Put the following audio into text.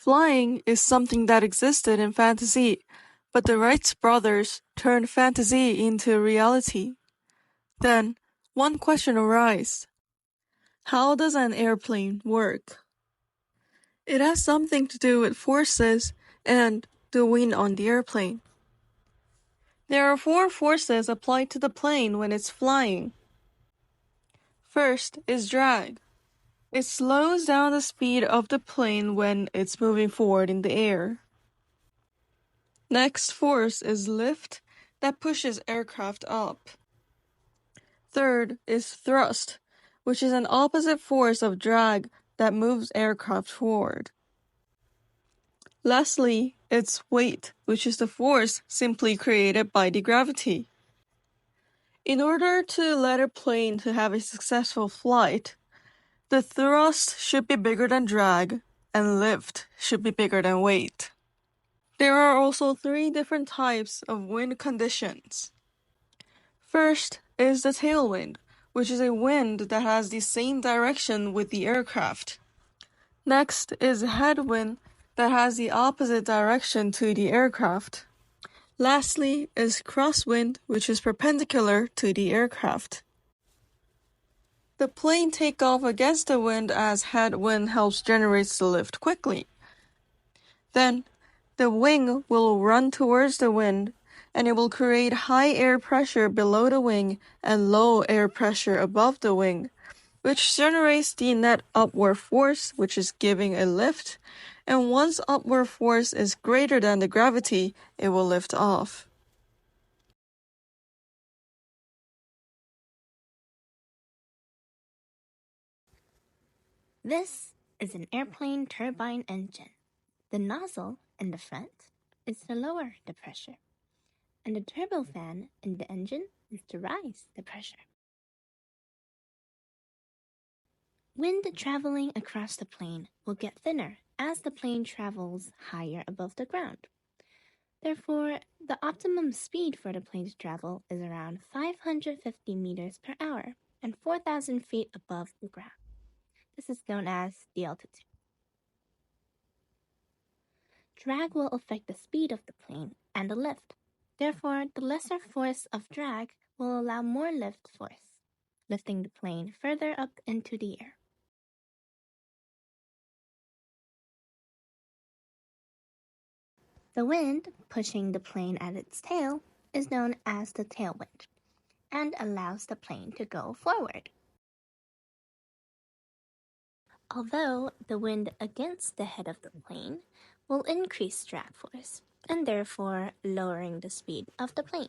Flying is something that existed in fantasy, but the Wright brothers turned fantasy into reality. Then, one question arises. How does an airplane work? It has something to do with forces and the wind on the airplane. There are 4 forces applied to the plane when it's flying. First is drag. It slows down the speed of the plane when it's moving forward in the air. Next force is lift, that pushes aircraft up. Third is thrust, which is an opposite force of drag that moves aircraft forward. Lastly, it's weight, which is the force simply created by the gravity. In order to let a plane to have a successful flight, the thrust should be bigger than drag, and lift should be bigger than weight. There are also 3 different types of wind conditions. First is the tailwind, which is a wind that has the same direction with the aircraft. Next is headwind that has the opposite direction to the aircraft. Lastly is crosswind, which is perpendicular to the aircraft. The plane takes off against the wind as headwind helps generate the lift quickly. Then, the wing will run towards the wind, and it will create high air pressure below the wing and low air pressure above the wing, which generates the net upward force, which is giving a lift, and once upward force is greater than the gravity, it will lift off. This is an airplane turbine engine. The nozzle in the front is to lower the pressure, and the turbofan in the engine is to rise the pressure. Wind traveling across the plane will get thinner as the plane travels higher above the ground. Therefore, the optimum speed for the plane to travel is around 550 meters per hour and 4,000 feet above the ground. This is known as the altitude. Drag will affect the speed of the plane and the lift. Therefore, the lesser force of drag will allow more lift force, lifting the plane further up into the air. The wind pushing the plane at its tail is known as the tailwind and allows the plane to go forward. Although the wind against the head of the plane will increase drag force and therefore lowering the speed of the plane.